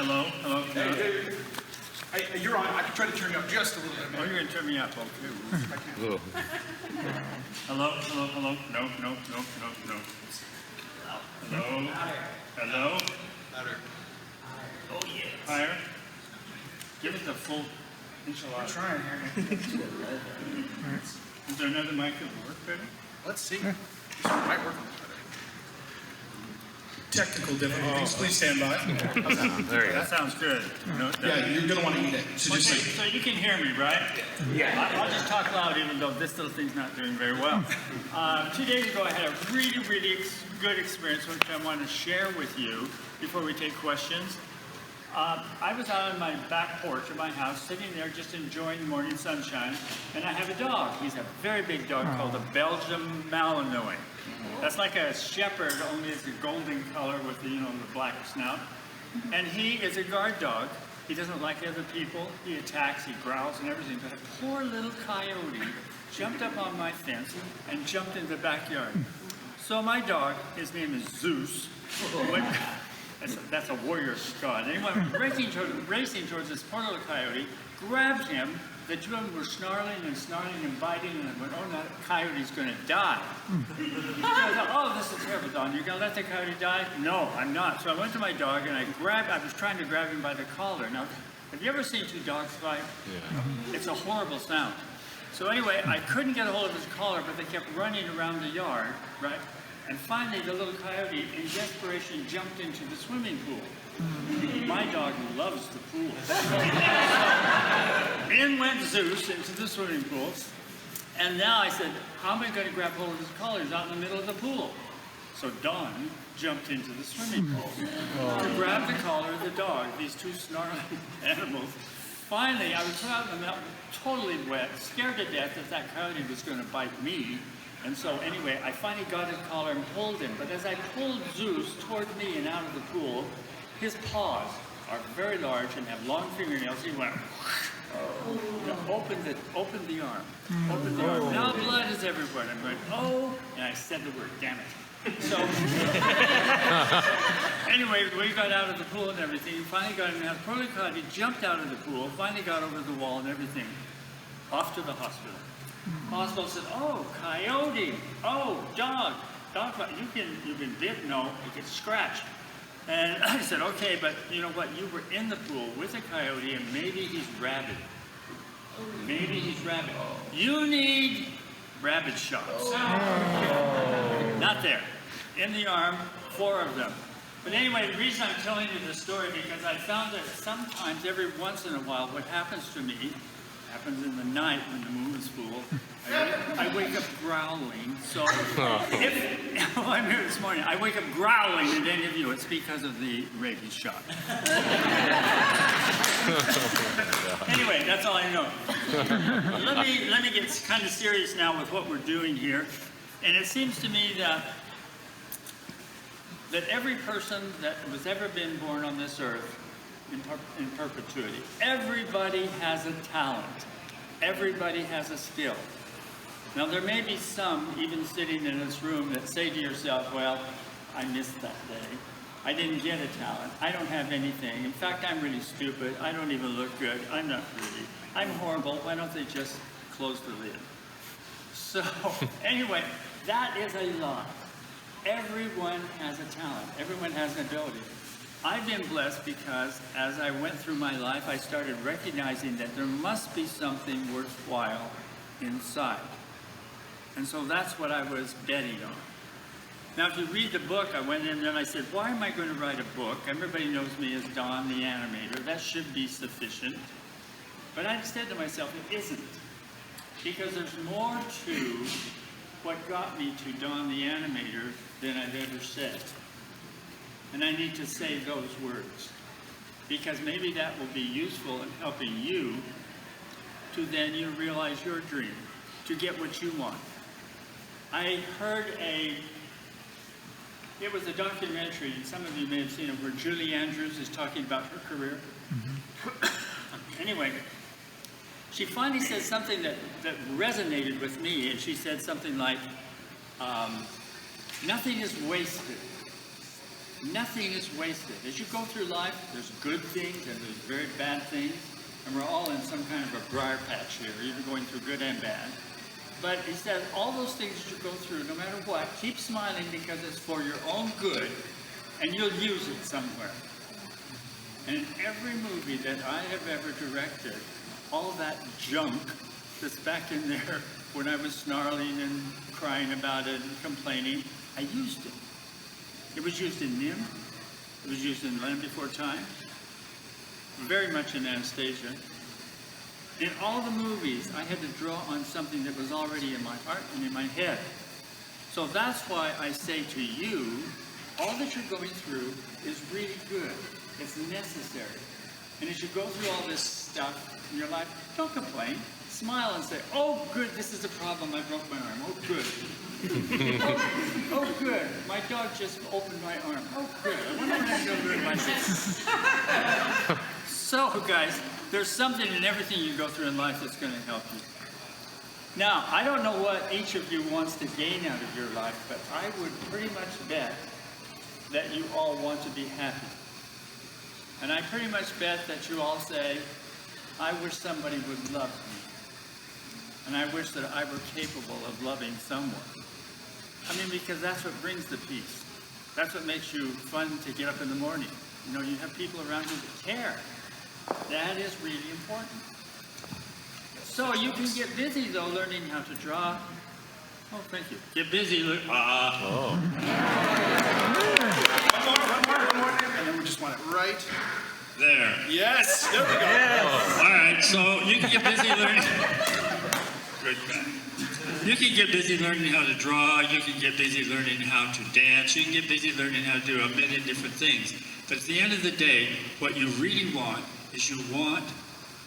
Hello? Hello? Hey, you're on. I can try to turn you up just a little bit. Oh, you're going to turn me up, okay. Hello? Hello? Hello? No, no, no, no, no. Hello? Hello? Louder. Oh, yes. Higher? Give it the full enchilada. I'm trying here. Is there another mic that will work better? Let's see. This one might work a little better. Technical difficulties. Please stand by. There you go. That sounds good. Yeah, you're going to want to eat it. So just Okay, so you can hear me, right? Yeah. I'll just talk loud even though this little thing's not doing very well. 2 days ago I had a really good experience which I want to share with you before we take questions. I was out on my back porch of my house sitting there just enjoying the morning sunshine, and I have a dog. He's a very big dog called a Belgian Malinois. That's like a shepherd, only it's a golden color with the, the black snout. And he is a guard dog. He doesn't like other people. He attacks, he growls and everything. But a poor little coyote jumped up on my fence and jumped in the backyard. So my dog, his name is Zeus, that's a warrior god. And he went racing towards this poor little coyote, grabbed him. The two of them were snarling and biting, and I went, oh, no, the coyote's going to die. So I thought, oh, this is terrible, Don. You're going to let the coyote die? No, I'm not. So I went to my dog, and I was trying to grab him by the collar. Now, have you ever seen two dogs fight? Yeah. It's a horrible sound. So anyway, I couldn't get a hold of his collar, but they kept running around the yard, right? And finally, the little coyote, in desperation, jumped into the swimming pool. My dog loves the pool. In went Zeus into the swimming pool. And now I said, how am I going to grab hold of his collar? He's out in the middle of the pool. So Don jumped into the swimming pool to grab the collar of the dog, these two snarling animals. Finally, I was out in the mountain, totally wet, scared to death that that coyote was going to bite me. And so anyway, I finally got his collar and pulled him. But as I pulled Zeus toward me and out of the pool, his paws are very large and have long fingernails. He went, opened the arm. Opened the arm. Now blood is everywhere. I'm going, oh, and I said the word, damn it. So, anyway, we got out of the pool and everything. Finally got him out. Poor coyote jumped out of the pool, finally got over the wall and everything. Off to the hospital. Hospital said, oh, coyote. Oh, dog. Dog, you've been bit? No, it gets scratched. And I said, okay, but you know what? You were in the pool with a coyote, and maybe he's rabid. Maybe he's rabid. You need rabbit shots. Not there. In the arm, 4 of them. But anyway, the reason I'm telling you this story because I found that sometimes, every once in a while, what happens to me, happens in the night when the moon is full, I wake up growling. So I'm here this morning, I wake up growling at any of you. It's because of the rabies shot. Anyway, that's all I know. Let me get kind of serious now with what we're doing here. And it seems to me that every person that has ever been born on this earth in perpetuity, everybody has a talent. Everybody has a skill. Now, there may be some, even sitting in this room, that say to yourself, well, I missed that day. I didn't get a talent. I don't have anything. In fact, I'm really stupid. I don't even look good. I'm not pretty. I'm horrible. Why don't they just close the lid? So, anyway, that is a lie. Everyone has a talent. Everyone has an ability. I've been blessed because as I went through my life, I started recognizing that there must be something worthwhile inside. And so that's what I was betting on. Now, if you read the book, I went in and I said, why am I going to write a book? Everybody knows me as Don the Animator. That should be sufficient. But I said to myself, it isn't. Because there's more to what got me to Don the Animator than I've ever said. And I need to say those words. Because maybe that will be useful in helping you to then realize your dream, to get what you want. I heard it was a documentary, and some of you may have seen it, where Julie Andrews is talking about her career. Anyway, she finally said something that resonated with me, and she said something like, nothing is wasted. Nothing is wasted. As you go through life, there's good things and there's very bad things. And we're all in some kind of a briar patch here, either going through good and bad. But he says, all those things that you go through, no matter what, keep smiling because it's for your own good, and you'll use it somewhere. And in every movie that I have ever directed, all that junk that's back in there when I was snarling and crying about it and complaining, I used it. It was used in Nimh. It was used in Land Before Time. Very much in Anastasia. In all the movies, I had to draw on something that was already in my heart and in my head. So that's why I say to you, all that you're going through is really good. It's necessary. And as you go through all this stuff in your life, don't complain. Smile and say, oh, good, this is a problem. I broke my arm. Oh, good. Oh, good. My dog just opened my arm. Oh, good. I wonder when I'm going to learn myself. So, guys, there's something in everything you go through in life that's going to help you. Now, I don't know what each of you wants to gain out of your life, but I would pretty much bet that you all want to be happy. And I pretty much bet that you all say, I wish somebody would love me. And I wish that I were capable of loving someone. I mean, because that's what brings the peace. That's what makes you fun to get up in the morning. You know, you have people around you that care. That is really important. So you can get busy, though, learning how to draw. Oh, thank you. Get busy. One more. And then we just want it right There. Yes, there we go. All right, so you can get busy learning. Good guy. You can get busy learning how to draw. You can get busy learning how to dance. You can get busy learning how to do a million different things. But at the end of the day, what you really want is you want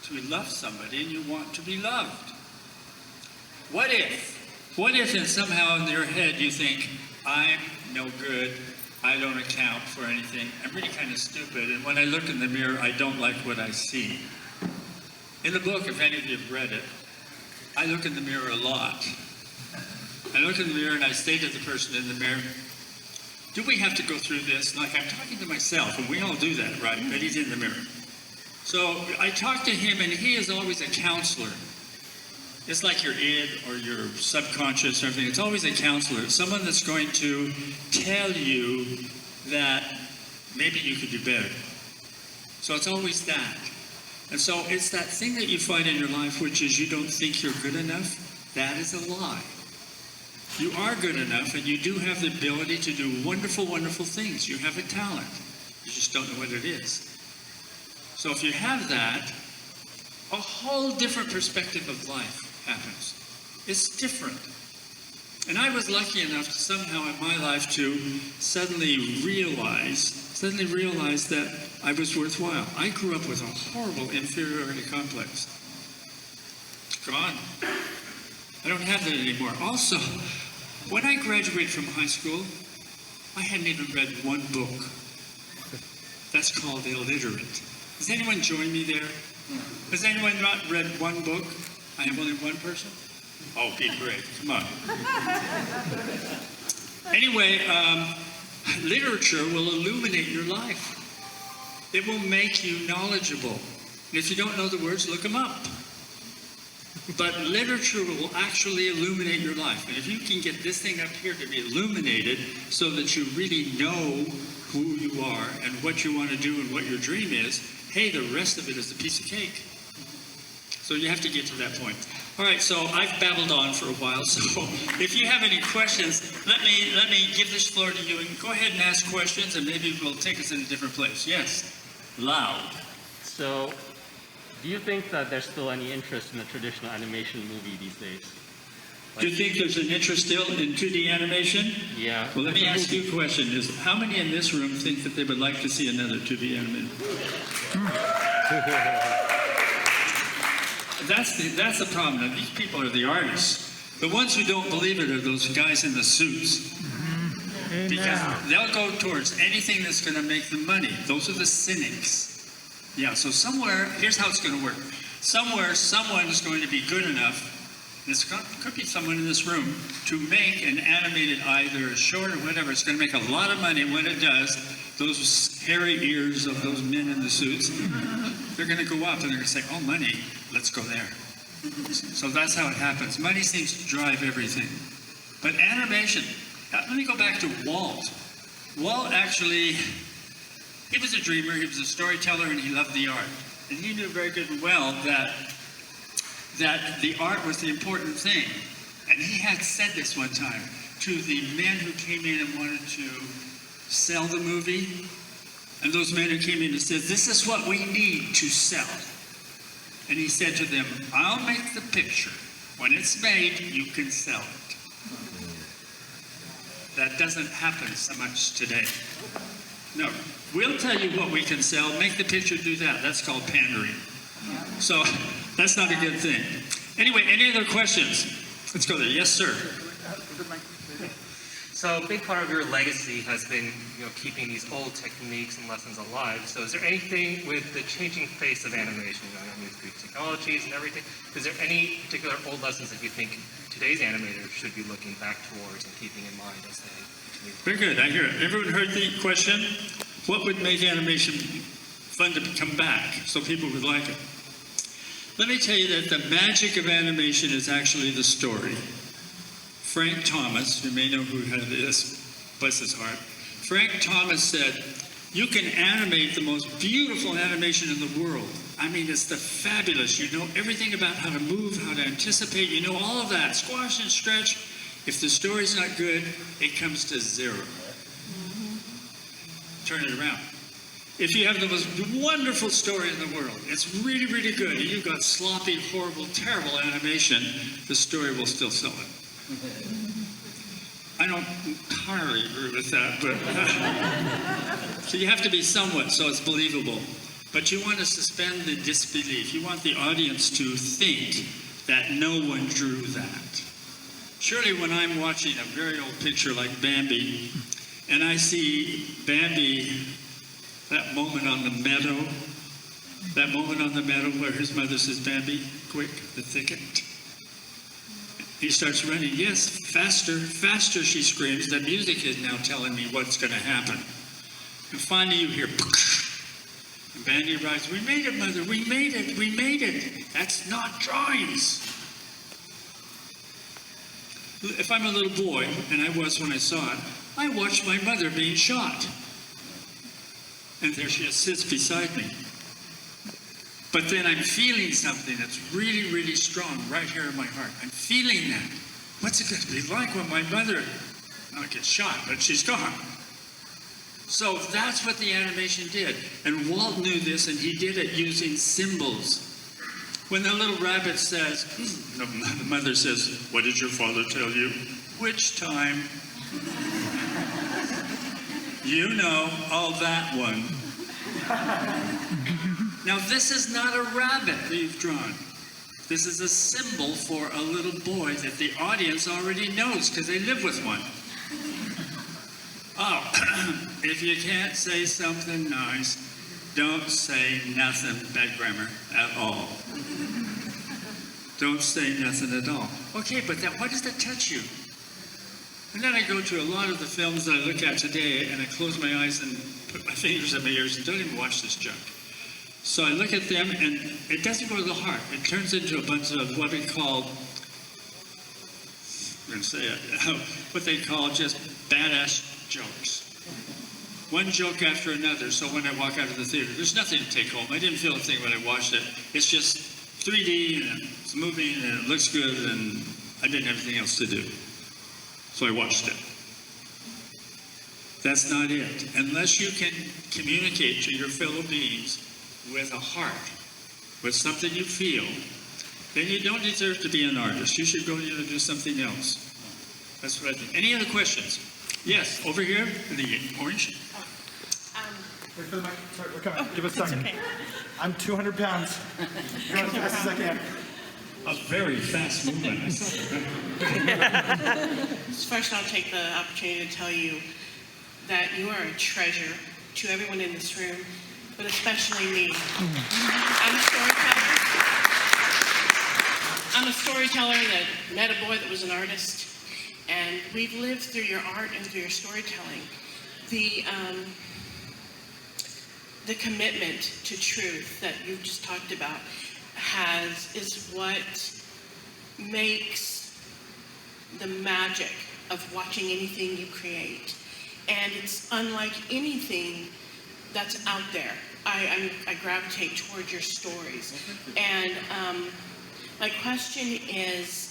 to love somebody and you want to be loved. What if and somehow in your head you think, I'm no good, I don't account for anything, I'm really kind of stupid, and when I look in the mirror, I don't like what I see. In the book, if any of you have read it, I look in the mirror a lot. I look in the mirror and I say to the person in the mirror, do we have to go through this? Like I'm talking to myself, and we all do that, right? But he's in the mirror. So I talk to him, and he is always a counselor. It's like your id or your subconscious or everything. It's always a counselor. It's someone that's going to tell you that maybe you could do better. So it's always that. And so it's that thing that you find in your life, which is you don't think you're good enough. That is a lie. You are good enough, and you do have the ability to do wonderful, wonderful things. You have a talent. You just don't know what it is. So if you have that, a whole different perspective of life happens. It's different. And I was lucky enough to somehow in my life to suddenly realize that I was worthwhile. I grew up with a horrible inferiority complex. It's gone. I don't have that anymore. Also, when I graduated from high school, I hadn't even read one book. That's called illiterate. Does anyone join me there? Has anyone not read one book? I have only one person? Oh, be brave. Come on. Anyway, literature will illuminate your life. It will make you knowledgeable. And if you don't know the words, look them up. But literature will actually illuminate your life. And if you can get this thing up here to be illuminated so that you really know who you are and what you want to do and what your dream is, hey, the rest of it is a piece of cake. So you have to get to that point. All right, so I've babbled on for a while, so if you have any questions, let me give this floor to you, and go ahead and ask questions, and maybe we'll take us in a different place. Yes, loud. So, do you think that there's still any interest in a traditional animation movie these days? Do you think there's an interest still in 2D animation? Yeah. Well, let me ask you a question. How many in this room think that they would like to see another 2D animated? That's the problem. Now, these people are the artists. The ones who don't believe it are those guys in the suits. Because they'll go towards anything that's going to make them money. Those are the cynics. Yeah, so somewhere, here's how it's going to work. Somewhere, someone is going to be good enough, and it could be someone in this room, to make an animated either a short or whatever. It's going to make a lot of money when it does, those hairy ears of those men in the suits, they're going to go up and they're going to say, oh, money, let's go there. So that's how it happens. Money seems to drive everything. But animation, let me go back to Walt. Walt actually, he was a dreamer, he was a storyteller, and he loved the art. And he knew very good and well that the art was the important thing. And he had said this one time to the men who came in and wanted to sell the movie. And those men who came in and said, this is what we need to sell. And he said to them, I'll make the picture. When it's made, you can sell it. That doesn't happen so much today. No, we'll tell you what we can sell, make the picture do that. That's called pandering. So that's not a good thing. Anyway, any other questions? Let's go there. Yes, sir. So a big part of your legacy has been, keeping these old techniques and lessons alive. So is there anything with the changing face of animation, through technologies and everything, is there any particular old lessons that you think today's animators should be looking back towards and keeping in mind as they continue? Very good. I hear it. Everyone heard the question? What would make animation fun to come back so people would like it? Let me tell you that the magic of animation is actually the story. Frank Thomas, you may know who had this, bless his heart. Frank Thomas said, you can animate the most beautiful animation in the world. I mean, it's the fabulous. You know everything about how to move, how to anticipate. You know all of that. Squash and stretch. If the story's not good, it comes to zero. Turn it around. If you have the most wonderful story in the world, it's really, really good, and you've got sloppy, horrible, terrible animation, the story will still sell it. I don't entirely agree with that, but so you have to be somewhat so it's believable. But you want to suspend the disbelief. You want the audience to think that no one drew that. Surely when I'm watching a very old picture like Bambi, and I see Bambi, that moment on the meadow where his mother says, Bambi, quick, the thicket. He starts running. Yes, faster, faster, she screams. The music is now telling me what's going to happen. And finally you hear, and Bambi arrives, we made it, mother, we made it, we made it. That's not drawings. If I'm a little boy, and I was when I saw it, I watched my mother being shot. And there she sits beside me. But then I'm feeling something that's really, really strong right here in my heart. I'm feeling that. What's it going to be like when my mother gets shot, but she's gone? So that's what the animation did. And Walt knew this, and he did it using symbols. When the little rabbit says, the mother says, what did your father tell you? Which time? You know, all that one. Now, this is not a rabbit that you've drawn. This is a symbol for a little boy that the audience already knows because they live with one. Oh, if you can't say something nice, don't say nothing, bad grammar, at all. Don't say nothing at all. Okay, but why does that touch you? And then I go to a lot of the films that I look at today, and I close my eyes and put my fingers in my ears and don't even watch this junk. So I look at them, and it doesn't go to the heart. It turns into a bunch of what we call, I'm going to say it, what they call just badass jokes. One joke after another, so when I walk out of the theater, there's nothing to take home. I didn't feel a thing when I watched it. It's just 3D, and it's moving, and it looks good, and I didn't have anything else to do. So I watched it. That's not it. Unless you can communicate to your fellow beings with a heart, with something you feel, then you don't deserve to be an artist. You should go and do something else. That's what I think. Any other questions? Yes, over here, the orange. Wait for the mic. Sorry, we're coming. Give us a second. Okay. I'm 200 pounds. Go as fast as I can. A very fast movement. First, I'll take the opportunity to tell you that you are a treasure to everyone in this room, but especially me. I'm a storyteller that met a boy that was an artist, and we've lived through your art and through your storytelling. the commitment to truth that you've just talked about is what makes the magic of watching anything you create. And it's unlike anything that's out there. I gravitate toward your stories. And my question is,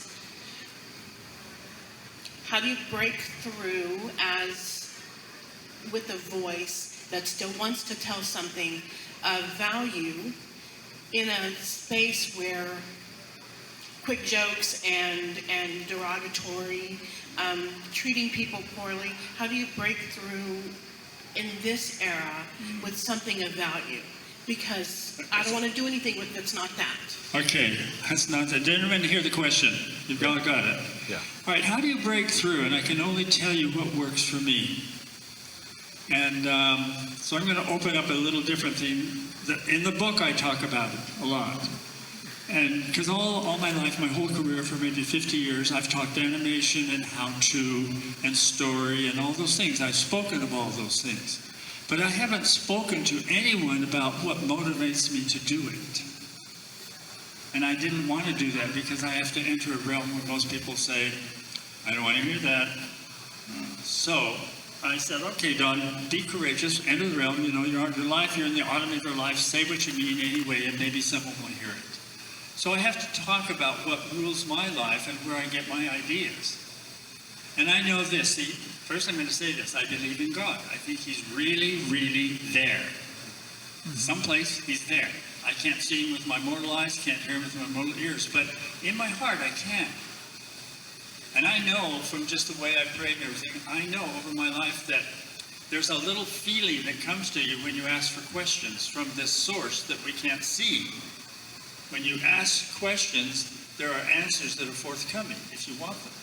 how do you break through with a voice that still wants to tell something of value in a space where quick jokes and derogatory, treating people poorly, how do you break through in this era with something of value? Because I don't want to do anything that's not that. Okay, that's not that. Did anyone hear the question? You've all got it. Yeah. All right, how do you break through? And I can only tell you what works for me. And so I'm going to open up a little different theme. In the book, I talk about it a lot. And because all my life, my whole career for maybe 50 years, I've talked animation and how-to and story and all those things. I've spoken of all those things. But I haven't spoken to anyone about what motivates me to do it. And I didn't want to do that because I have to enter a realm where most people say, I don't want to hear that. So I said, okay, Don, be courageous, enter the realm, your life, you're in the autumn of your life, say what you mean anyway, and maybe someone will hear it. So I have to talk about what rules my life and where I get my ideas. And I know this, first I'm going to say this, I believe in God. I think he's really, really there. Someplace he's there. I can't see him with my mortal eyes, can't hear him with my mortal ears, but in my heart I can. And I know from just the way I prayed and everything, I know over my life that there's a little feeling that comes to you when you ask for questions from this source that we can't see. When you ask questions, there are answers that are forthcoming if you want them.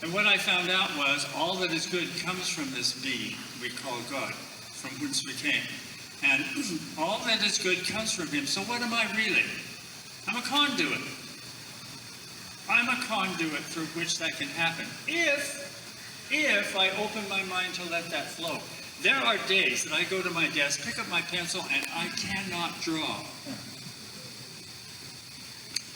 And what I found out was all that is good comes from this being we call God, from whence we came. And all that is good comes from him. So what am I really? I'm a conduit. I'm a conduit through which that can happen. If I open my mind to let that flow. There are days that I go to my desk, pick up my pencil, and I cannot draw.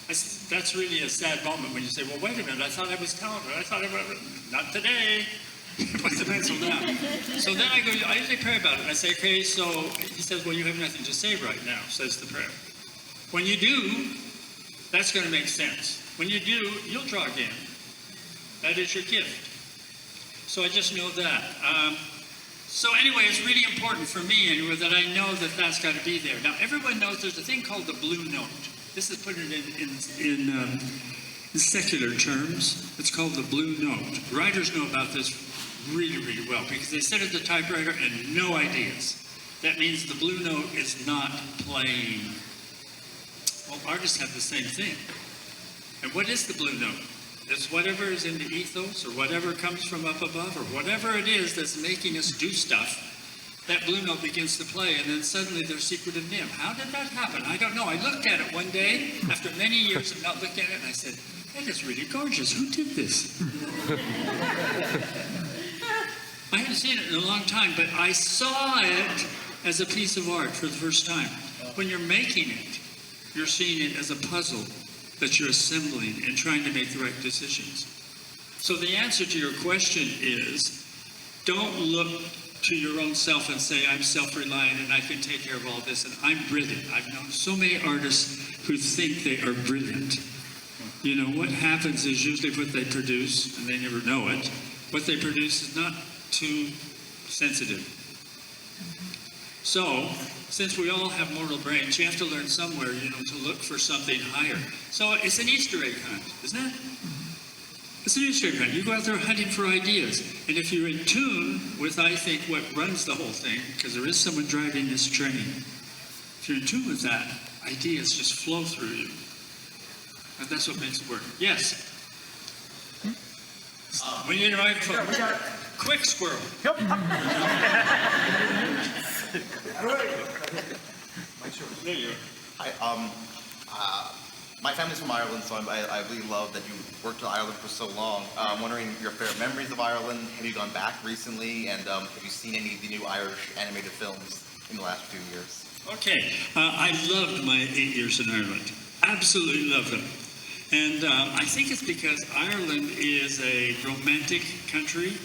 That's really a sad moment when you say, well, wait a minute, I thought I was talented. I thought I was, not today. Put the pencil down. So then I usually pray about it. And I say, okay, so he says, well, you have nothing to say right now, says the prayer. When you do, that's going to make sense. When you do, you'll draw again. That is your gift. So I just know that. So anyway, it's really important for me anyway that I know that that's got to be there. Now, everyone knows there's a thing called the blue note. This is put in secular terms. It's called the blue note. Writers know about this really, really well because they sit at the typewriter and no ideas. That means the blue note is not playing. Well, artists have the same thing. And what is the blue note? It's whatever is in the ethos or whatever comes from up above or whatever it is that's making us do stuff. That blue note begins to play, and then suddenly there's Secret of Nimh. How did that happen? I don't know. I looked at it one day, after many years of not looking at it, and I said, that is really gorgeous. Who did this? I haven't seen it in a long time, but I saw it as a piece of art for the first time. When you're making it, you're seeing it as a puzzle that you're assembling and trying to make the right decisions. So the answer to your question is, don't look to your own self and say, I'm self-reliant and I can take care of all this and I'm brilliant. I've known so many artists who think they are brilliant. You know, what happens is usually what they produce, and they never know it, what they produce is not too sensitive. So, since we all have mortal brains, you have to learn somewhere, to look for something higher. So it's an Easter egg hunt, isn't it? It's an Easter egg hunt. You go out there hunting for ideas. And if you're in tune with, I think, what runs the whole thing, because there is someone driving this train, if you're in tune with that, ideas just flow through you. And that's what makes it work. Yes? We need a microphone. Yeah, we got it. Quick, squirrel. Yep. There you are. Hi, my family's from Ireland, so I really love that you worked in Ireland for so long. I'm wondering your favorite memories of Ireland. Have you gone back recently? And have you seen any of the new Irish animated films? in the last few years. Okay, I loved my 8 years in Ireland. Absolutely loved them. And I think it's because Ireland is a romantic country,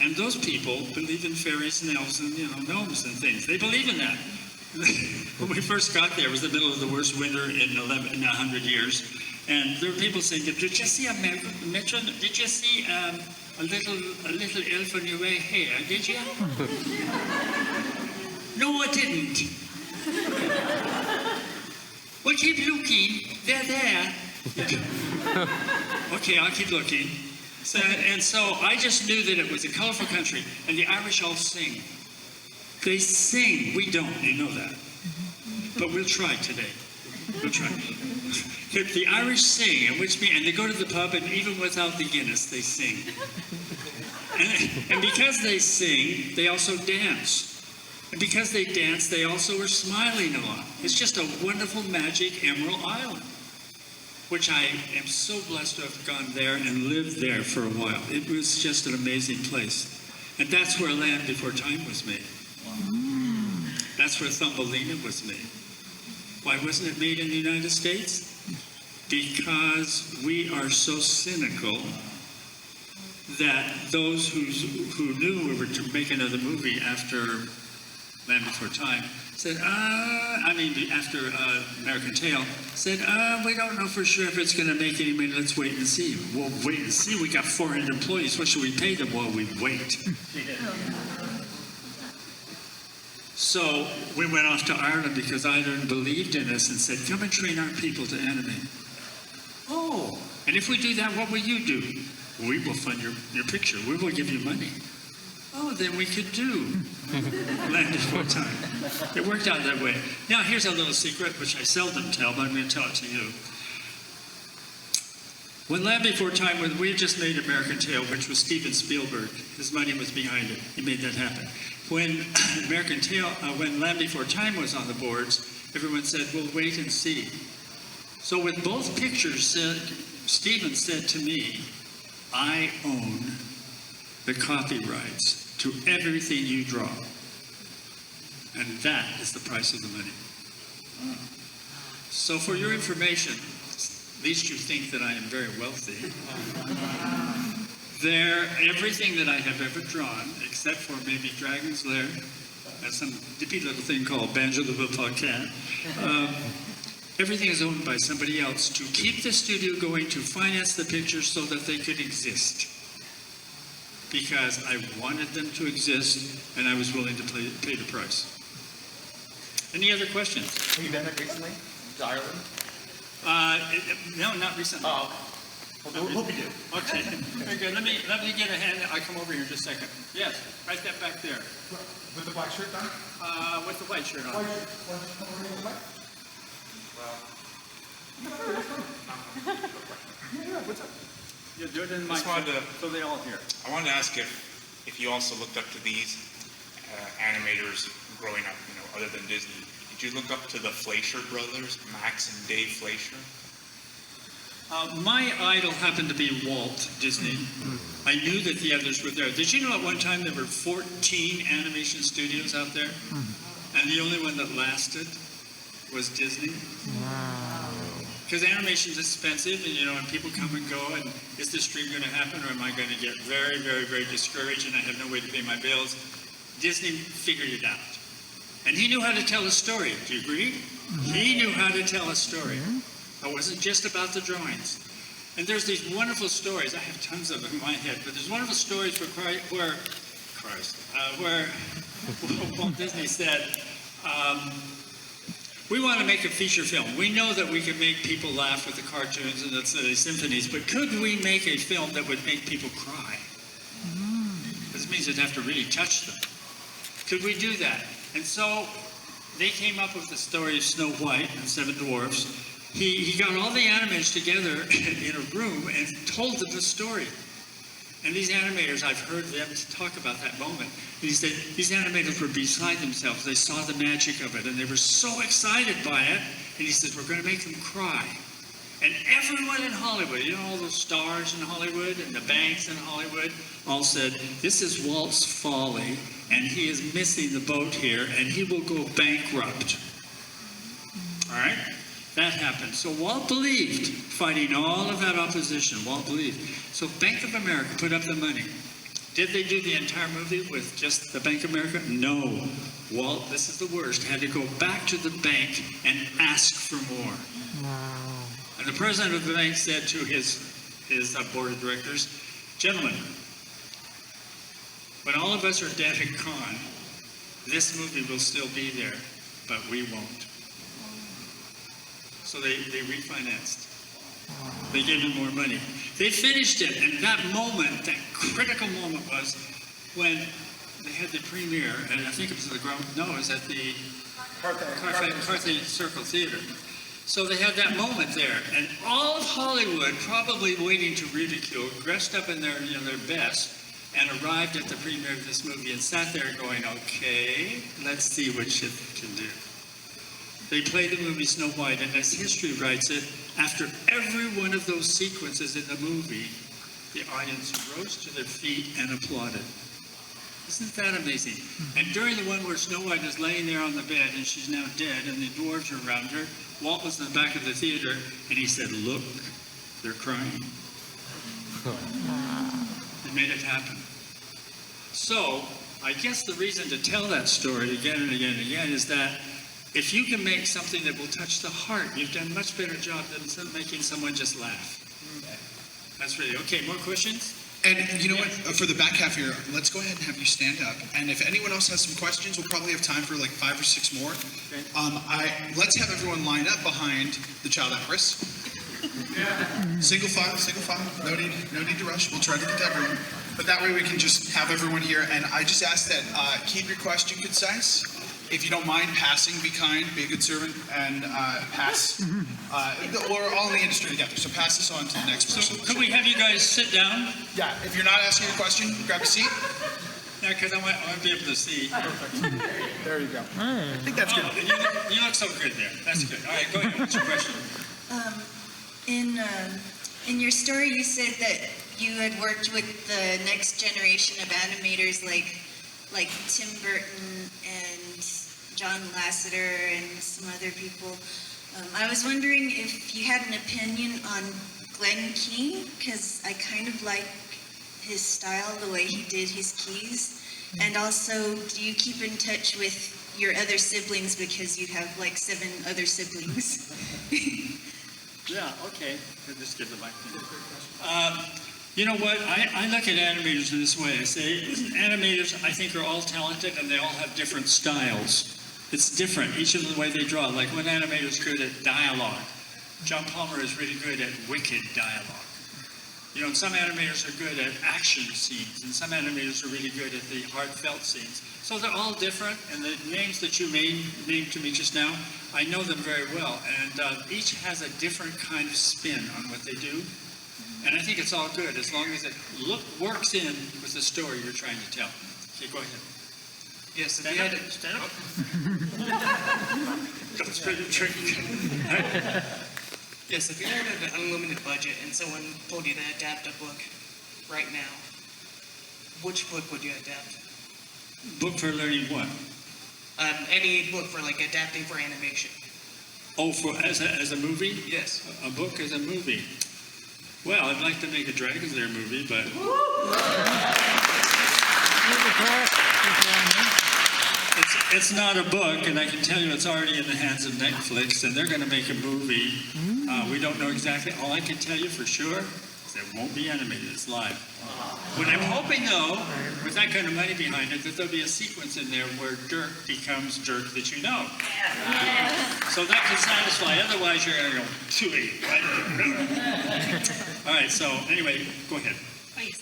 and those people believe in fairies and elves and, gnomes and things. They believe in that. When we first got there, it was the middle of the worst winter in 100 years. And there were people saying, did you see a matron? Did you see a little elf on your way here? Did you? No, I didn't. Well, keep looking. They're there. Okay, I'll keep looking. So I just knew that it was a colorful country, and the Irish all sing. They sing. We don't. You know that. But we'll try today. We'll try. The Irish sing, and they go to the pub, and even without the Guinness, they sing. And because they sing, they also dance. And because they dance, they also are smiling a lot. It's just a wonderful, magic Emerald Island, which I am so blessed to have gone there and lived there for a while. It was just an amazing place. And that's where Land Before Time was made. That's where Thumbelina was made. Why wasn't it made in the United States? Because we are so cynical that those who knew we were to make another movie after Land Before Time said, after American Tail, said, we don't know for sure if it's going to make any money, let's wait and see. Well, wait and see, we got 400 employees, what should we pay them while we wait? So we went off to Ireland because Ireland believed in us and said, come and train our people to animate. Oh, and if we do that, what will you do? We will fund your picture. We will give you money. Oh, then we could do Land Before Time. It worked out that way. Now, here's a little secret, which I seldom tell, but I'm going to tell it to you. When Land Before Time, when we just made American Tail, which was Steven Spielberg, his money was behind it. He made that happen. When when Land Before Time was on the boards, everyone said, "We'll wait and see." So with both pictures, Steven said to me, "I own the copyrights to everything you draw, and that is the price of the money." So for your information, at least you think that I am very wealthy. Everything that I have ever drawn, except for maybe Dragon's Lair and some dippy little thing called Banjo the Wilpaw Cat, everything is owned by somebody else to keep the studio going, to finance the pictures so that they could exist. Because I wanted them to exist, and I was willing to pay the price. Any other questions? Have you been there recently to Ireland? No, not recently. Oh, well, hope you do. Okay, very good. Let me get a hand. I'll come over here in just a second. Yes, right that back there. With the black shirt on? With the white shirt on. Why don't you come over here with the white? Yeah, what's up? You do it in my Just wanted to- so they all hear. I wanted to ask if you also looked up to these animators growing up, other than Disney. Did you look up to the Fleischer brothers, Max and Dave Fleischer? My idol happened to be Walt Disney. I knew that the others were there. Did you know at one time there were 14 animation studios out there? And the only one that lasted was Disney? Wow. Because animation is expensive, and people come and go, and is this dream going to happen, or am I going to get very, very, very discouraged and I have no way to pay my bills? Disney figured it out. And he knew how to tell a story. Do you agree? He knew how to tell a story. It wasn't just about the drawings. And there's these wonderful stories. I have tons of them in my head, but there's wonderful stories where Walt Disney said, we want to make a feature film. We know that we can make people laugh with the cartoons and the symphonies, but could we make a film that would make people cry? This means you'd have to really touch them. Could we do that? And so they came up with the story of Snow White and Seven Dwarfs. He got all the animators together in a room and told them the story. And these animators, I've heard them talk about that moment. And he said, these animators were beside themselves. They saw the magic of it, and they were so excited by it. And he said, we're going to make them cry. And everyone in Hollywood, all those stars in Hollywood and the banks in Hollywood, all said, this is Walt's folly. and he is missing the boat here, and he will go bankrupt. All right? That happened. So Walt believed, fighting all of that opposition, Walt believed. So Bank of America put up the money. Did they do the entire movie with just the Bank of America? No. Walt, this is the worst, had to go back to the bank and ask for more. And the president of the bank said to his board of directors, gentlemen, when all of us are dead and gone, this movie will still be there, but we won't. So they refinanced. They gave him more money. They finished it, and that moment, that critical moment was when they had the premiere, and I think it was at it was at the Carthay Circle Theater. So they had that moment there, and all of Hollywood, probably waiting to ridicule, dressed up in their best, and arrived at the premiere of this movie and sat there going, okay, let's see what you can do. They played the movie Snow White, and as history writes it, after every one of those sequences in the movie, the audience rose to their feet and applauded. Isn't that amazing? And during the one where Snow White is laying there on the bed and she's now dead and the dwarves are around her, Walt was in the back of the theater and he said, look, they're crying. They made it happen. So, I guess the reason to tell that story again and again and again is that if you can make something that will touch the heart, you've done a much better job than making someone just laugh. That's really, okay, more questions? And you know what, for the back half here, let's go ahead and have you stand up. And if anyone else has some questions, we'll probably have time for like 5 or 6 more. Okay. Let's have everyone line up behind the child actress. Single file, no need to rush. We'll try to get to everyone. But that way we can just have everyone here. And I just ask that keep your question concise. If you don't mind passing, be kind, be a good servant, and pass. We're all in the industry together, so pass this on to the next person. So could we have you guys sit down? Yeah, if you're not asking a question, grab a seat. Yeah, because I want to be able to see. There you go. I think that's good. You look so good there. That's good. All right, go ahead. What's your question? In your story, you said that you had worked with the next generation of animators like Tim Burton and John Lasseter and some other people. I was wondering if you had an opinion on Glenn Keane, because I kind of like his style, the way he did his keys. And also, do you keep in touch with your other siblings, because you have like 7 other siblings? Yeah, okay. I'll just give the mic to you. You know what? I look at animators in this way. I say animators, I think, are all talented and they all have different styles. It's different, each of them the way they draw. Like one animator is good at dialogue. John Palmer is really good at wicked dialogue. You know, and some animators are good at action scenes, and some animators are really good at the heartfelt scenes. So they're all different, and the names that you named to me just now, I know them very well, and each has a different kind of spin on what they do. And I think it's all good, as long as it works in with the story you're trying to tell. Okay, go ahead. Yes, if Stand you up. had to, Stand up. That's pretty tricky. Yes, if you had an unlimited budget and someone told you to adapt a book right now, which book would you adapt? Book for learning what? Any book for like adapting for animation. Oh, as a movie? Yes. A book as a movie. Well, I'd like to make a Dragon's Lair movie, but it's not a book, and I can tell you it's already in the hands of Netflix, and they're going to make a movie. We don't know exactly. All I can tell you for sure is it won't be animated. It's live. What I'm hoping, though, with that kind of money behind it, that there'll be a sequence in there where Dirk becomes Dirk that you know. So that can satisfy. Otherwise, you're going to go, too late, right? All right, so anyway, go ahead. Oh, yes.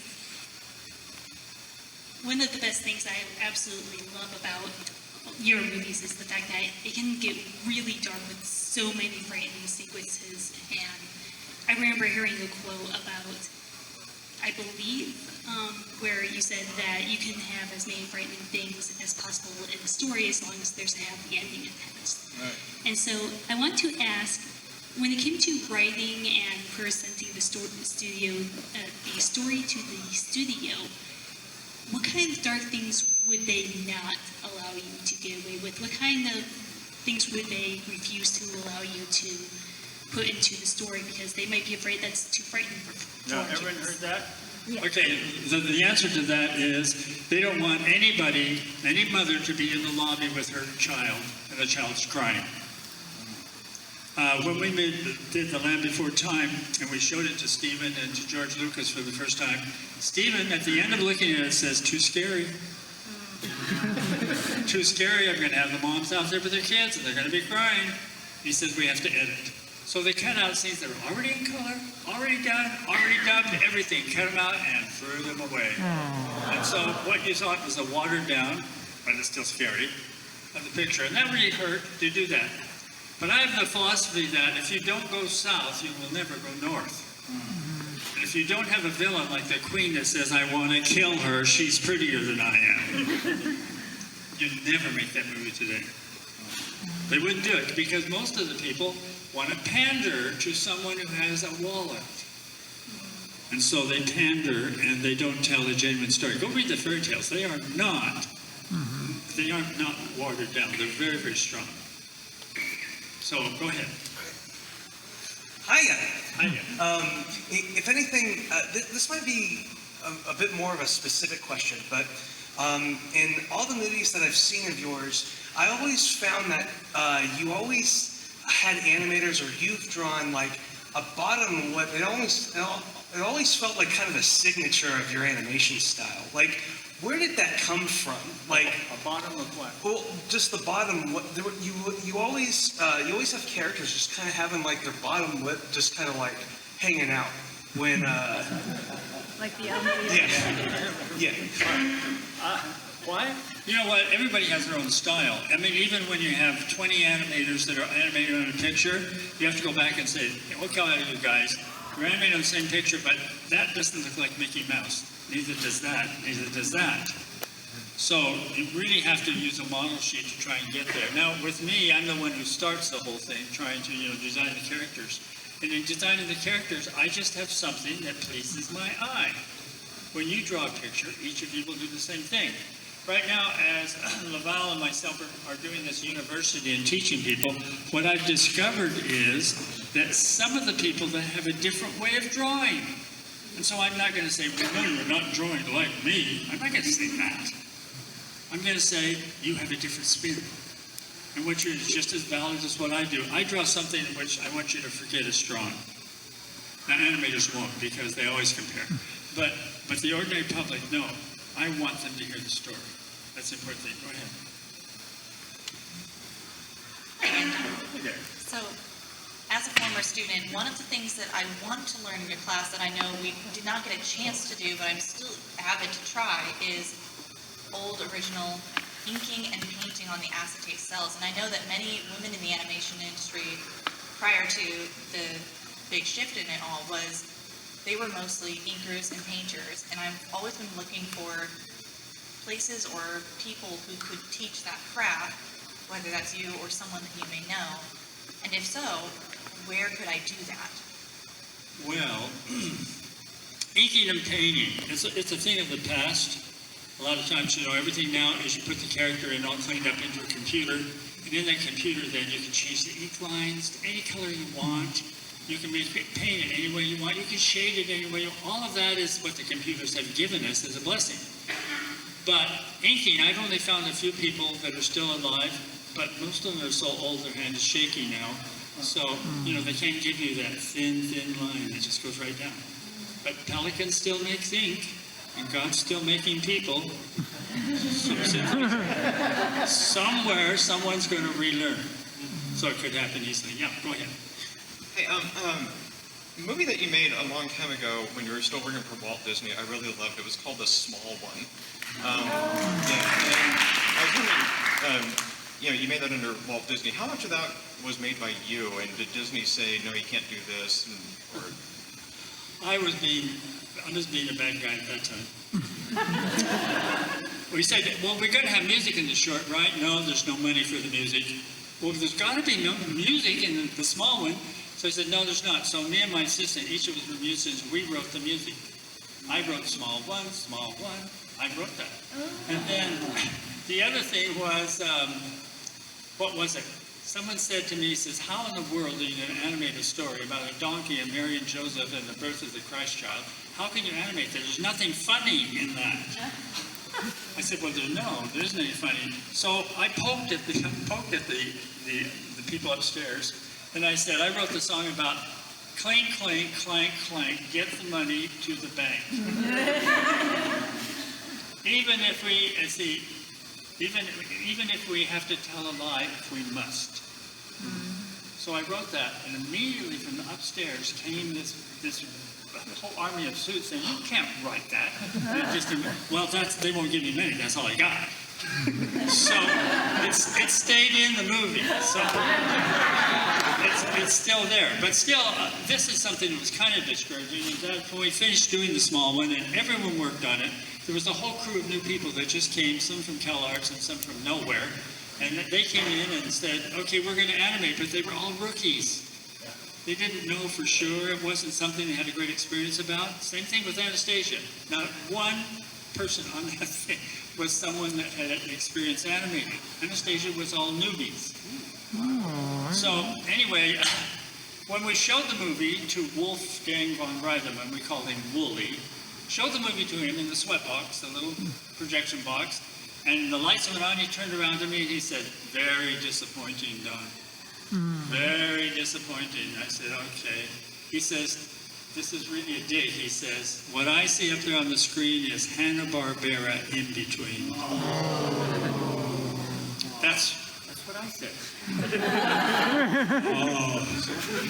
One of the best things I absolutely love about your movies is the fact that it can get really dark with so many frightening sequences. And I remember hearing a quote about, I believe, where you said that you can have as many frightening things as possible in a story as long as there's a happy ending attached. Right. And so I want to ask, when it came to writing and presenting the story to the studio, what kind of dark things would they not allow you to get away with? What kind of things would they refuse to allow you to put into the story because they might be afraid that's too frightening for Now, children? everyone heard that? Yeah. Okay, the answer to that is they don't want anybody, any mother, to be in the lobby with her child and the child's crying. When we did The Land Before Time and we showed it to Stephen and to George Lucas for the first time, Stephen, at the end of looking at it, says, too scary. Too scary, I'm going to have the moms out there with their kids and they're going to be crying. He says we have to edit. So they cut out scenes that are already in color, already done, already dubbed, everything. Cut them out and threw them away. And so what you thought was a watered down, but it's still scary, of the picture. And that really hurt to do that. But I have the philosophy that if you don't go south, you will never go north. And if you don't have a villain like the queen that says, I want to kill her, she's prettier than I am, you'd never make that movie today. They wouldn't do it because most of the people want to pander to someone who has a wallet. And so they pander and they don't tell a genuine story. Go read the fairy tales. They are not watered down. They're very, very strong. So go ahead. Hiya. If anything, this might be a bit more of a specific question, but in all the movies that I've seen of yours, I always found that you always had animators, or you've drawn like a bottom lip. It always felt like kind of a signature of your animation style. Like, where did that come from? Like a bottom of what? Well, just the bottom. You always have characters just kind of having like their bottom lip just kind of like hanging out when. Like the animator. Yeah. Why? You know what? Everybody has their own style. I mean, even when you have 20 animators that are animated on a picture, you have to go back and say, hey, what color are you guys? You're animated on the same picture, but that doesn't look like Mickey Mouse. Neither does that. Neither does that. So you really have to use a model sheet to try and get there. Now, with me, I'm the one who starts the whole thing, trying to design the characters. And in designing the characters, I just have something that pleases my eye. When you draw a picture, each of you will do the same thing. Right now, as Laval and myself are doing this university and teaching people, what I've discovered is that some of the people that have a different way of drawing. And so I'm not going to say, well, no, you're not drawing like me. I'm not going to say that. I'm going to say, you have a different spin. And what you're just as valid as what I do. I draw something which I want you to forget is strong. Now, animators won't because they always compare. But the ordinary public, no. I want them to hear the story. That's the important thing. Go ahead. Hi there. So, as a former student, one of the things that I want to learn in your class that I know we did not get a chance to do, but I'm still avid to try, is old original inking and painting on the acetate cells. And I know that many women in the animation industry, prior to the big shift in it all, was they were mostly inkers and painters, and I've always been looking for places or people who could teach that craft, whether that's you or someone that you may know, and if so, where could I do that? Well, inking and painting, it's a thing of the past. A lot of times, everything now is you put the character in all cleaned up into a computer, and in that computer then you can change the ink lines to any color you want. You can paint it any way you want. You can shade it any way you want. All of that is what the computers have given us as a blessing. But inking, I've only found a few people that are still alive, but most of them are so old their hand is shaky now. So, they can't give you that thin line that just goes right down. But Pelican still makes ink, and God's still making people. So somewhere, someone's going to relearn. So it could happen easily. Yeah, go ahead. Hey, a movie that you made a long time ago when you were still working for Walt Disney, I really loved. It was called The Small One. And I was wondering, you made that under Walt Disney. How much of that was made by you? And did Disney say, no, you can't do this? I was being a bad guy at that time. We said, well, we're going to have music in the short, right? No, there's no money for the music. Well, there's got to be no music in the small one. So I said, no, there's not. So me and my assistant, each of us were musicians, we wrote the music. I wrote small one, I wrote that. And then the other thing was, what was it? Someone said to me, he says, how in the world are you going to animate a story about a donkey and Mary and Joseph and the birth of the Christ child? How can you animate that? There's nothing funny in that. I said, well, there isn't any funny. So I poked at the people upstairs, and I said, I wrote the song about clink, clink, clank, clank, get the money to the bank. Even if we have to tell a lie if we must. So I wrote that, and immediately from the upstairs came this whole army of suits saying, you can't write that. Well, they won't give me money, that's all I got. So it stayed in the movie. So it's still there. But still, this is something that was kind of discouraging. Is that when we finished doing the small one and everyone worked on it, there was a whole crew of new people that just came, some from CalArts and some from nowhere. And they came in and said, okay, we're going to animate, but they were all rookies. They didn't know for sure. It wasn't something they had a great experience about. Same thing with Anastasia. Not one person on that thing was someone that had experience animating. Anastasia was all newbies. So anyway, when we showed the movie to Wolfgang von Reidemann, we called him Wooly, showed the movie to him in the sweat box, the little projection box, and the lights went on, he turned around to me and he said, very disappointing, Don. Very disappointing. I said, okay. He says, this is really a dig. He says, what I see up there on the screen is Hanna-Barbera in between. That's what I said.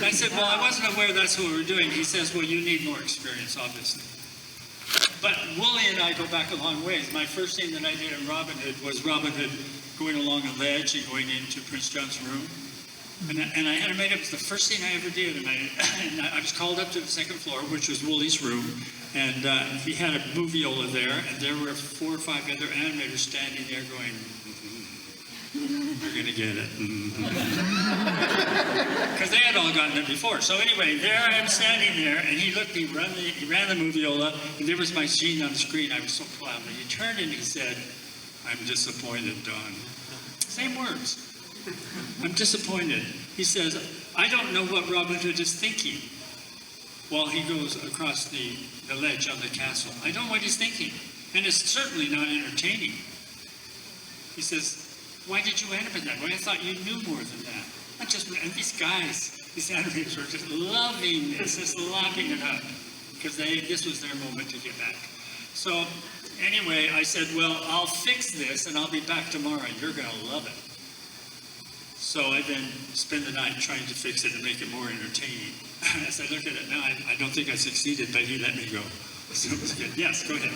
I said, well, I wasn't aware that's what we were doing. He says, well, you need more experience, obviously. But Wooly and I go back a long ways. My first scene that I did in Robin Hood was Robin Hood going along a ledge and going into Prince John's room. And I animated, it was the first scene I ever did, and I was called up to the second floor, which was Wooly's room, and he had a moviola there, and there were 4 or 5 other animators standing there going, we're going to get it. Because they had all gotten it before. So anyway, there I am standing there, and he ran the moviola, and there was my scene on the screen. I was so proud. And he turned and he said, I'm disappointed, Don. Same words. I'm disappointed. He says, I don't know what Robin Hood is thinking while he goes across the ledge on the castle. I don't know what he's thinking. And it's certainly not entertaining. He says, why did you animate that way? I thought you knew more than that. And these guys, these animators were just loving this, just lapping it up. Because this was their moment to get back. So anyway, I said, well, I'll fix this and I'll be back tomorrow. You're going to love it. So I then spend the night trying to fix it and make it more entertaining. As I look at it now, I don't think I succeeded, but he let me go. So it was good. Yes, go ahead.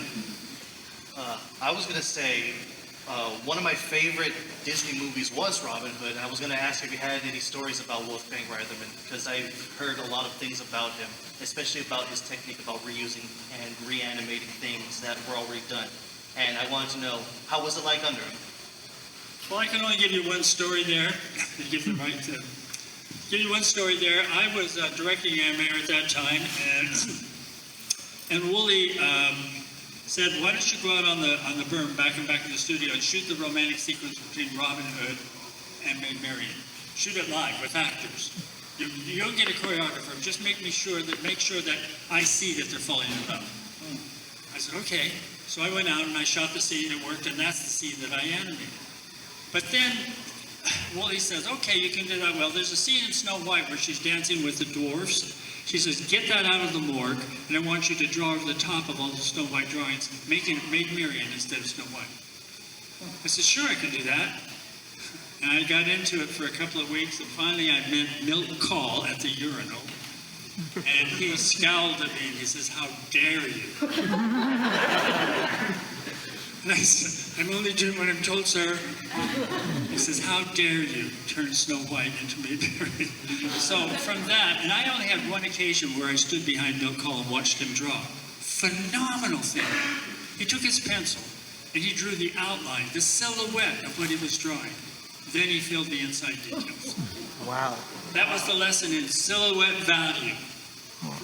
I was going to say, one of my favorite Disney movies was Robin Hood. I was going to ask if you had any stories about Wolfgang Reidemann, because I've heard a lot of things about him, especially about his technique about reusing and reanimating things that were already done. And I wanted to know, how was it like under him? Well, I can only give you one story there. Give you one story there. I was directing animator at that time, and Wooly said, why don't you go out on the berm, back in the studio, and shoot the romantic sequence between Robin Hood and Maid Marian. Shoot it live with actors. You don't get a choreographer. Just make sure that I see that they're falling in love. I said, okay. So I went out and I shot the scene. It worked, and that's the scene that I animated. But then Wooly says, okay, you can do that well. There's a scene in Snow White where she's dancing with the dwarfs. She says, get that out of the morgue, and I want you to draw over the top of all the Snow White drawings, making Maid Marian instead of Snow White. I said, sure, I can do that. And I got into it for a couple of weeks, and finally I met Milt Call at the urinal. And he scowled at me, and he says, how dare you? And I said, I'm only doing what I'm told, sir. He says, how dare you turn Snow White into Maid Marian? So from that, and I only had one occasion where I stood behind Milt Call and watched him draw. Phenomenal thing. He took his pencil and he drew the outline, the silhouette of what he was drawing. Then he filled the inside details. Wow. That was the lesson in silhouette value.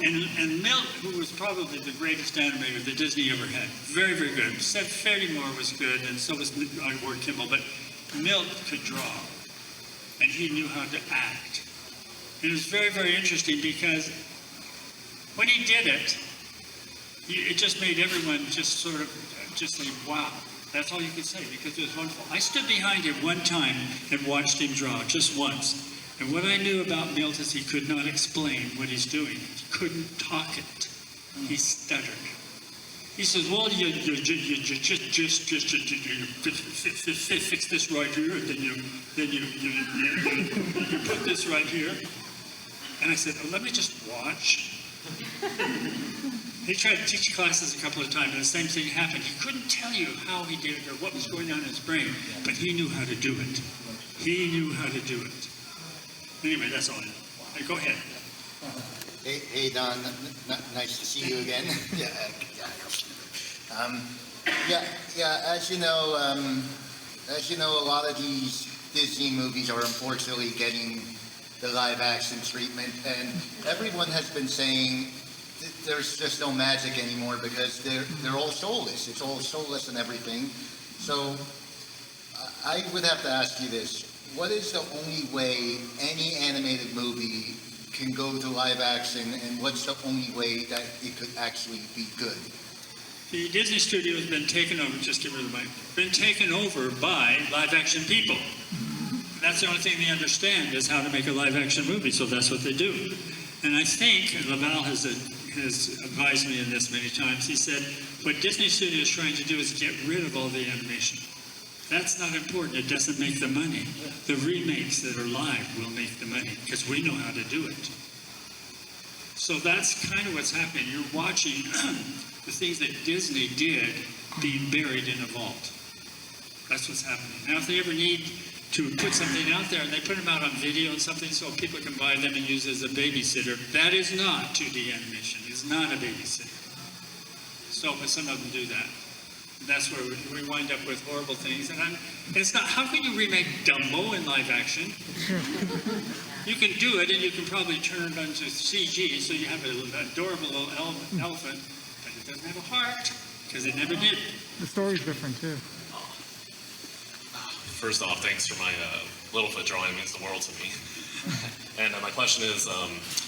And Milt, who was probably the greatest animator that Disney ever had, very, very good. Seth Ferrymore was good, and so was Ward Kimball, but Milt could draw, and he knew how to act. And it was very, very interesting because when he did it, it just made everyone just sort of just say, wow. That's all you could say, because it was wonderful. I stood behind him one time and watched him draw, just once. And what I knew about Milt is he could not explain what he's doing. He couldn't talk it. He stuttered. He says, well, you fix this right here, and then you put this right here. And I said, oh, let me just watch. He tried to teach classes a couple of times, and the same thing happened. He couldn't tell you how he did it or what was going on in his brain, but he knew how to do it. He knew how to do it. Anyway, that's all I know. Hey, go ahead. Hey, Don. Nice to see you again. As you know, a lot of these Disney movies are unfortunately getting the live-action treatment, and everyone has been saying there's just no magic anymore because they're all soulless. It's all soulless and everything. So I would have to ask you this. What is the only way any animated movie can go to live action, and what's the only way that it could actually be good? The Disney studio has been taken over, just give her the mic, been taken over by live-action people. That's the only thing they understand is how to make a live-action movie, so that's what they do. And I think, and Laval has advised me in this many times, he said, what Disney Studio is trying to do is get rid of all the animation. That's not important. It doesn't make the money. The remakes that are live will make the money because we know how to do it. So that's kind of what's happening. You're watching the things that Disney did being buried in a vault. That's what's happening. Now, if they ever need to put something out there and they put them out on video and something so people can buy them and use as a babysitter, that is not 2D animation. It's not a babysitter. So, but some of them do that. That's where we wind up with horrible things. And it's not, how can you remake Dumbo in live action? You can do it, and you can probably turn it into CG, so you have an adorable little elephant, but it doesn't have a heart, because it never did. The story's different, too. First off, thanks for my Littlefoot drawing. It means the world to me. And my question is,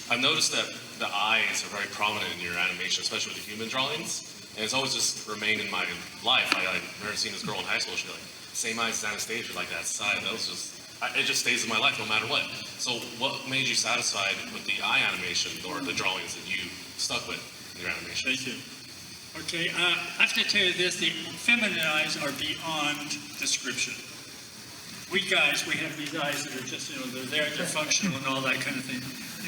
I've noticed that the eyes are very prominent in your animation, especially with the human drawings. And it's always just remained in my life. I've never seen this girl in high school. She's like, same eyes as Anastasia, like that side. That was just, it just stays in my life no matter what. So what made you satisfied with the eye animation or the drawings that you stuck with in your animation? Thank you. Okay, I have to tell you this, the feminine eyes are beyond description. We guys, we have these eyes that are just, they're there, they're functional and all that kind of thing.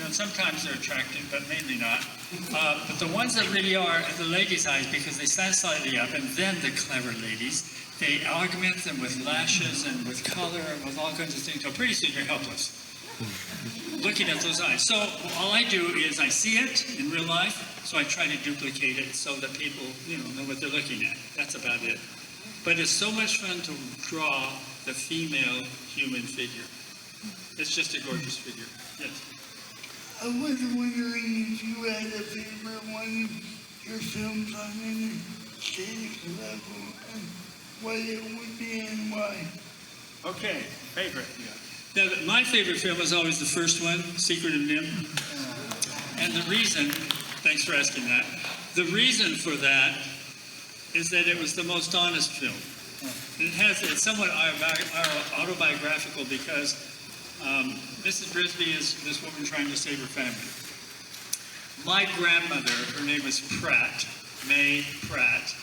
And sometimes they're attractive, but mainly not. But the ones that really are the ladies' eyes, because they stand slightly up, and then the clever ladies, they augment them with lashes and with color and with all kinds of things. So pretty soon you're helpless looking at those eyes. So all I do is I see it in real life, so I try to duplicate it so that people, know what they're looking at. That's about it. But it's so much fun to draw the female human figure. It's just a gorgeous figure. Yes. I was wondering if you had a favorite one of your films on an aesthetic level, and what it would be and why. Okay, favorite. Now, my favorite film is always the first one, Secret of Nimh. And the reason, thanks for asking that, the reason for that is that it was the most honest film. It's somewhat autobiographical because Mrs. Brisby is this woman trying to save her family. My grandmother, her name was Pratt, May Pratt.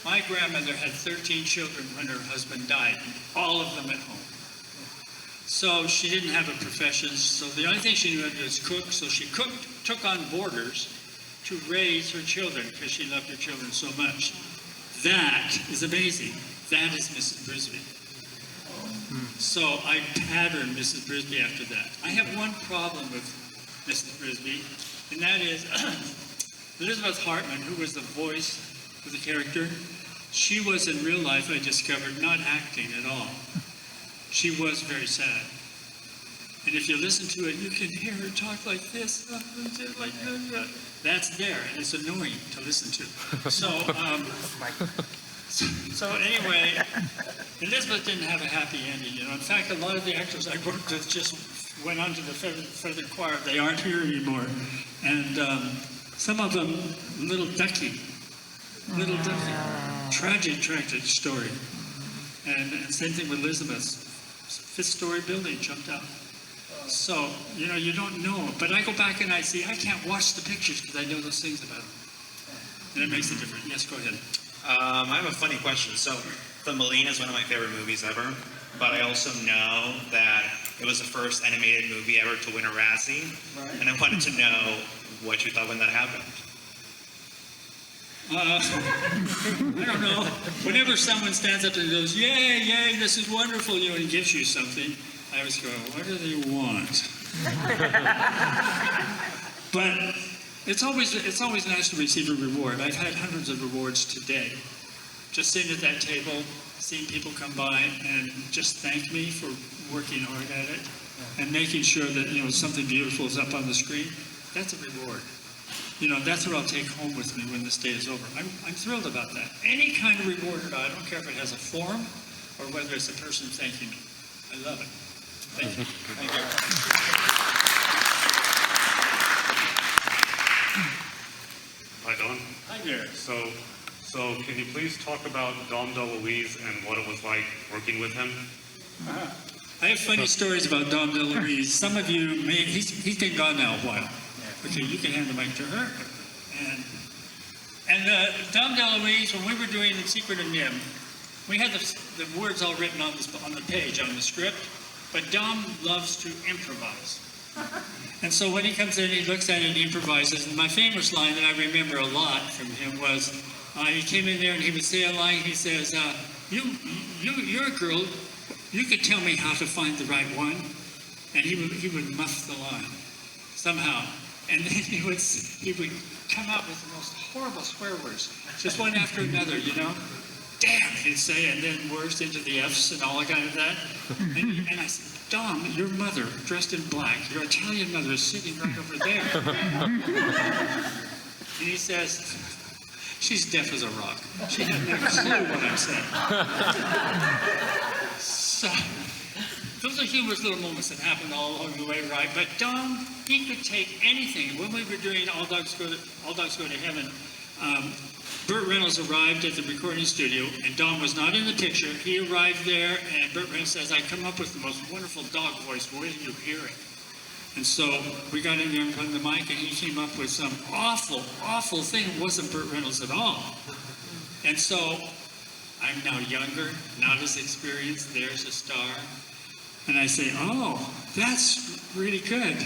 My grandmother had 13 children when her husband died, all of them at home. So she didn't have a profession, so the only thing she knew how to do was cook, so she took on boarders to raise her children because she loved her children so much. That is amazing. That is Mrs. Brisby. So I patterned Mrs. Brisby after that. I have one problem with Mrs. Brisby, and that is Elizabeth Hartman, who was the voice of the character. She was in real life, I discovered, not acting at all. She was very sad. And if you listen to it, you can hear her talk like this, like that. That's there, and it's annoying to listen to. So anyway, Elizabeth didn't have a happy ending. You know, in fact, a lot of the actors I worked with just went on to the feather choir. They aren't here anymore, and some of them, Little Ducky, tragic story. And same thing with Elizabeth's 5th-story building jumped out. So, you know, you don't know. But I go back and I see, I can't watch the pictures because I know those things about them. And it makes a difference. Yes, go ahead. I have a funny question. So, Thumbelina is one of my favorite movies ever. But I also know that it was the first animated movie ever to win a Razzie. Right. And I wanted to know what you thought when that happened. I don't know. Whenever someone stands up and goes, yay, yay, this is wonderful, you know, and gives you something, I always go, what do they want? But it's always nice to receive a reward. I've had hundreds of rewards today. Just sitting at that table, seeing people come by and just thank me for working hard at it and making sure that, you know, something beautiful is up on the screen. That's a reward. You know, that's what I'll take home with me when this day is over. I'm thrilled about that. Any kind of reward or not, I don't care if it has a form or whether it's a person thanking me. I love it. Thank you. Thank you. Hi, Don. Hi there. So can you please talk about Dom DeLuise and what it was like working with him? I have funny stories about Dom DeLuise. Some of you may, he's been gone now a while. Okay, you can hand the mic to her. And Dom DeLuise, when we were doing The Secret of Nimh, we had the words all written on the page, on the script, but Dom loves to improvise. And so when he comes in, he looks at it and improvises. And my famous line that I remember a lot from him was, he came in there and he would say a line, he says, you're a girl, you could tell me how to find the right one. And he would muff the line, somehow. And then he would come out with the most horrible swear words, just one after another, you know? Damn, he'd say, and then words into the F's and all kind of that. And I said, Dom, your mother, dressed in black, your Italian mother is sitting right over there. And he says, she's deaf as a rock. She had no clue what I'm saying. So, those are humorous little moments that happen all along the way, right? But Dom, he could take anything. When we were doing All Dogs Go to Heaven, Burt Reynolds arrived at the recording studio, and Dom was not in the picture. He arrived there, and Burt Reynolds says, I come up with the most wonderful dog voice. Where do you hear it? And so we got in there and put the mic, and he came up with some awful, awful thing. It wasn't Burt Reynolds at all. And so I'm now younger, not as experienced. There's a star. And I say, oh, that's really good.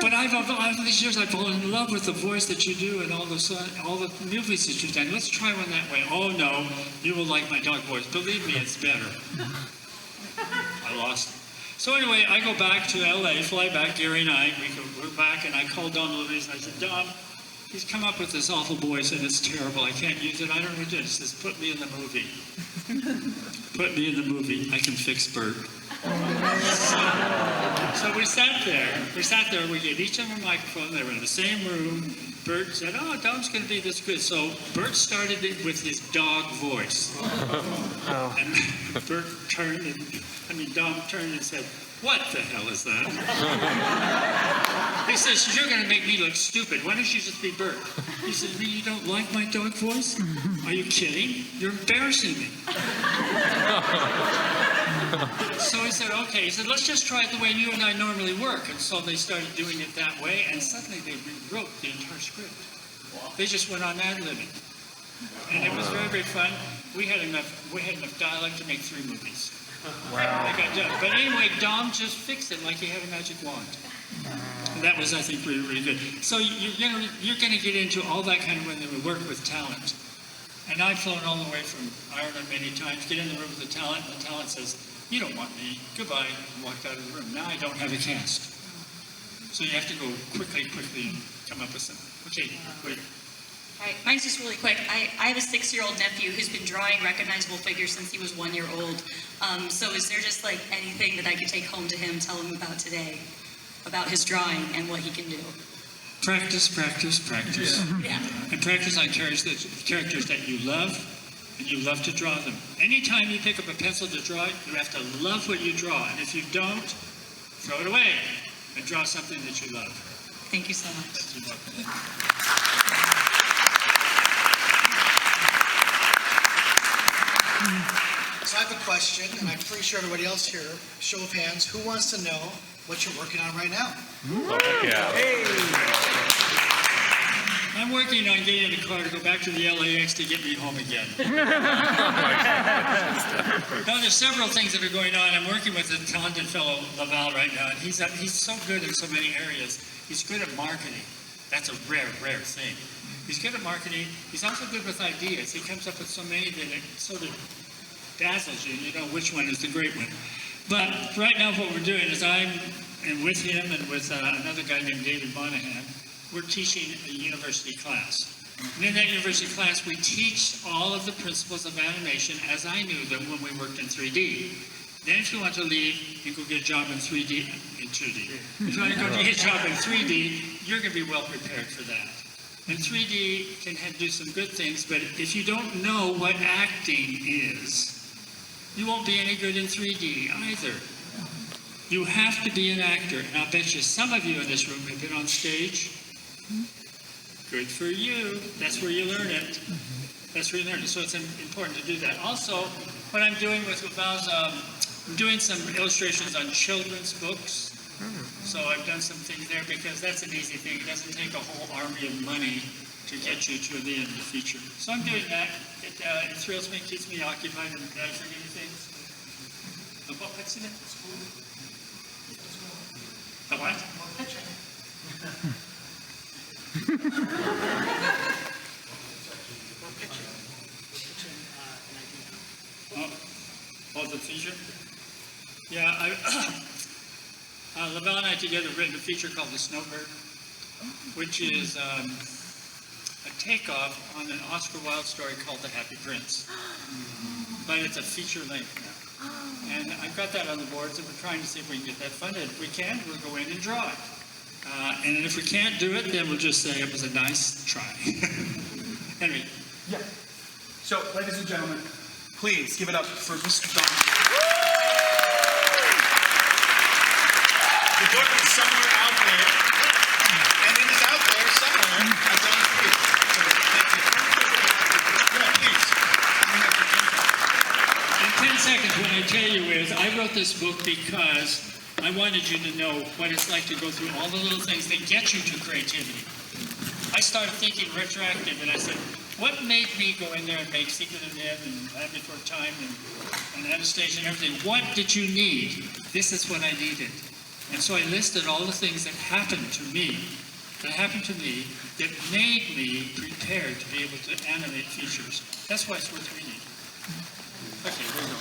But all these years I've fallen in love with the voice that you do and all the movies that you've done. Let's try one that way. Oh, no, you will like my dog voice. Believe me, it's better. I lost it. So anyway, I go back to LA, fly back, Gary and I, we're back, and I called Dom Louise, and I said, Dom, he's come up with this awful voice, and it's terrible. I can't use it. I don't know what to do. He says, put me in the movie. Put me in the movie. I can fix Bert. So we sat there. We gave each of them a microphone. They were in the same room. Bert said, oh, Dom's going to be this good. So Bert started it with his dog voice. And Dom turned and said, what the hell is that? He says, you're going to make me look stupid. Why don't you just be Bert? He said, you don't like my dog voice? Are you kidding? You're embarrassing me. So he said, okay. He said, let's just try it the way you and I normally work. And so they started doing it that way, and suddenly they rewrote the entire script. They just went on ad-libbing. And it was very, very fun. We had enough dialogue to make 3 movies. Wow. They got done. But anyway, Dom just fixed it like he had a magic wand. And that was, I think, really, really good. So you're going to get into all that kind of when we work with talent. And I've flown all the way from Ireland many times, get in the room with the talent, and the talent says, you don't want me, goodbye, and walked out of the room. Now I don't have a cast. So you have to go quickly, and come up with something. Okay, wait. Right, mine's just really quick. I have a 6-year-old nephew who's been drawing recognizable figures since he was 1 year old. So is there just like anything that I could take home to him, tell him about today, about his drawing and what he can do? Practice, practice, practice. Yeah. And practice on characters that you love, and you love to draw them. Anytime you pick up a pencil to draw it, you have to love what you draw. And if you don't, throw it away and draw something that you love. Thank you so much. That's your welcome. So I have a question, and I'm pretty sure everybody else here, show of hands, who wants to know what you're working on right now? I'm working on getting a car to go back to the LAX to get me home again. Now, there's several things that are going on. I'm working with a talented fellow, Laval, right now, and he's so good in so many areas. He's good at marketing. That's a rare, rare thing. He's good at marketing. He's also good with ideas. He comes up with so many that it sort of dazzles you. You know which one is the great one. But right now what we're doing is and with him and with another guy named David Monahan, we're teaching a university class. And in that university class, we teach all of the principles of animation as I knew them when we worked in 3D. Then if you want to leave, you go get a job in 3D, in 2D. If you want to go get a job in 3D, you're going to be well prepared for that. And 3D can do some good things, but if you don't know what acting is, you won't be any good in 3D either. You have to be an actor, and I'll bet you some of you in this room have been on stage. Good for you. That's where you learn it. That's where you learn it. So it's important to do that. Also, what I'm doing with Laval's, I'm doing some illustrations on children's books. So I've done some things there because that's an easy thing. It doesn't take a whole army of money to get you to the end of the feature. So I'm doing that. It thrills me, keeps me occupied, and I forget things. The what? What's in it? The what? Oh, the feature? Yeah, Laval and I together have written a feature called The Snowbird, which is a takeoff on an Oscar Wilde story called The Happy Prince. But it's a feature length now. And I've got that on the boards, and we're trying to see if we can get that funded. If we can, we'll go in and draw it. And if we can't do it, then we'll just say it was a nice try. Henry. Yeah. So, ladies and gentlemen, please give it up for Mr. Don. The book is somewhere out there, and it is out there somewhere at Don's feet. So, thank you. Yeah, please. In 10 seconds, what I tell you is, I wrote this book because I wanted you to know what it's like to go through all the little things that get you to creativity. I started thinking retroactive, and I said, what made me go in there and make Secret of Nimh and Land Before Time and Anastasia and everything? What did you need? This is what I needed. And so I listed all the things that happened to me, that made me prepared to be able to animate features. That's why it's worth reading. Okay, here we go.